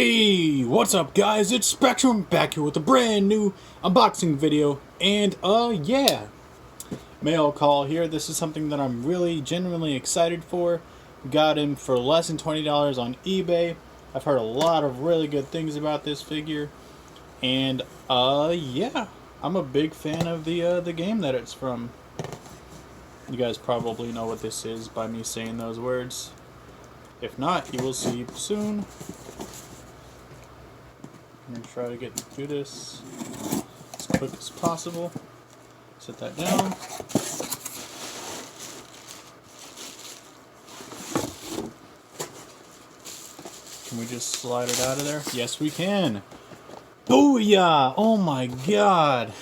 Hey, what's up guys? It's Spectrum back here with a brand new unboxing video. And yeah, mail call here. This is something that I'm really genuinely excited for. Got him for less than $20 on eBay. I've heard a lot of really good things about this figure. And yeah, I'm a big fan of the game that it's from. You guys probably know what this is by me saying those words. If not, you will see soon. I'm going to try to get through this as quick as possible. Set that down. Can we just slide it out of there? Yes, we can. Booyah! Oh my god!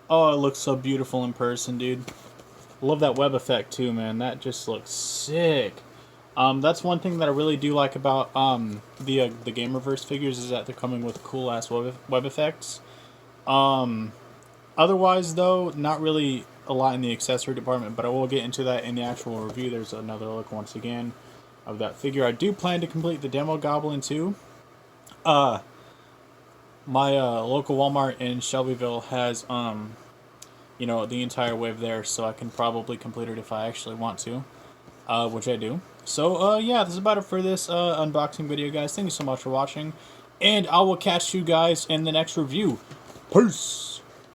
Oh, it looks so beautiful in person, dude. Love that web effect too, man. That just looks sick. That's one thing that I really do like about the Gamerverse figures is that they're coming with cool ass web effects. Otherwise, though, not really a lot in the accessory department, but I will get into that in the actual review. There's another look once again of that figure. I do plan to complete the Demo Goblin too. My local Walmart in Shelbyville has you know, the entire wave there, so I can probably complete it if I actually want to, which I do. So, yeah, this is about it for this unboxing video, guys. Thank you so much for watching, and I will catch you guys in the next review. Peace!